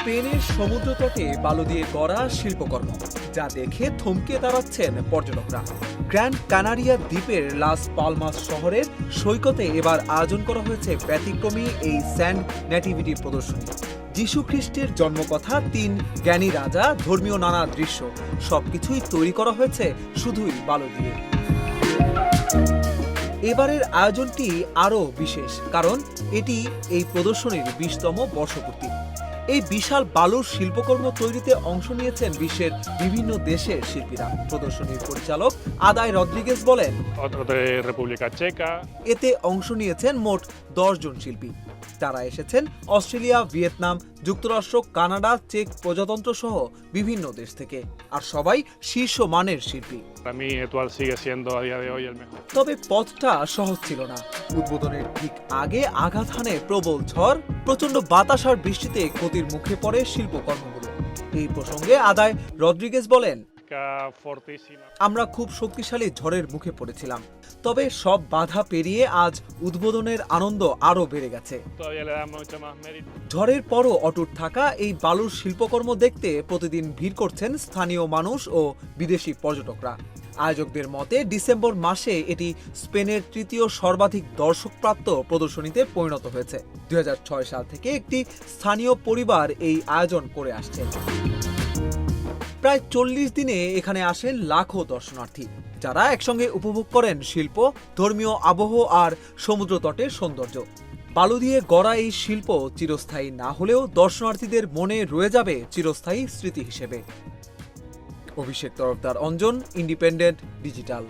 স্পেনের সমুদ্রতটে বালু দিয়ে গড়া শিল্পকর্ম, যা দেখে থমকে দাঁড়াচ্ছেন পর্যটকরা। গ্র্যান্ড কানারিয়া দ্বীপের লাস পালমাস শহরের সৈকতে এবার আয়োজন করা হয়েছে ব্যতিক্রমী এই স্যান্ড নেটিভিটি প্রদর্শনী। যিশু খ্রিস্টের জন্মকথা, ৩ জ্ঞানী রাজা, ধর্মীয় নানা দৃশ্য, সবকিছুই তৈরি করা হয়েছে শুধুই বালু দিয়ে। এবারের আয়োজনটি আরও বিশেষ, কারণ এটি এই প্রদর্শনীর ২০তম বর্ষপূর্তি। এই বিশাল বালুর শিল্পকর্ম তৈরিতে অংশ নিয়েছেন বিশ্বের বিভিন্ন দেশের শিল্পীরা। প্রদর্শনীর পরিচালক আদাই রদ্রিগেজ বলেন, এতে অংশ নিয়েছেন মোট ১০ জন শিল্পী। তারা এসেছেন অস্ট্রেলিয়া, ভিয়েতনাম, যুক্তরাষ্ট্র, কানাডা, চেক প্রজাতন্ত্র সহ বিভিন্ন দেশ থেকে, আর সবাই শীর্ষ মানের শিল্পী। তবে পথটা সহজ ছিল না। উদ্বোধনের ঠিক আগে আঘাত হানে প্রবল ঝড়, প্রচন্ড বাতাস আর বৃষ্টিতে ক্ষতির মুখে পড়ে শিল্পকর্মগুলো। এই প্রসঙ্গে আদাই রদ্রিগেজ বলেন, আমরা খুব শক্তিশালী ঝড়ের মুখে পড়েছিলাম, তবে সব বাধা পেরিয়ে আজ উদ্বোধনের আনন্দ আরও বেড়ে গেছে। ঝড়ের পরও অটুট থাকা এই বালুর শিল্পকর্ম দেখতে প্রতিদিন ভিড় করছেন স্থানীয় মানুষ ও বিদেশি পর্যটকরা। আয়োজকদের মতে ডিসেম্বর মাসে এটি স্পেনের তৃতীয় সর্বাধিক দর্শকপ্রাপ্ত প্রদর্শনীতে পরিণত হয়েছে। ২০০৬ সাল থেকে একটি স্থানীয় পরিবার এই আয়োজন করে আসছে। প্রায় ৪০ দিনে এখানে আসেন লাখো দর্শনার্থী, যারা একসঙ্গে উপভোগ করেন শিল্প, ধর্মীয় আবহ আর সমুদ্র তটের সৌন্দর্য। বালু দিয়ে গড়া এই শিল্প চিরস্থায়ী না হলেও দর্শনার্থীদের মনে রয়ে যাবে চিরস্থায়ী স্মৃতি হিসেবে। অভিষেক তরফদার, অঞ্জন, ইন্ডিপেন্ডেন্ট ডিজিটাল।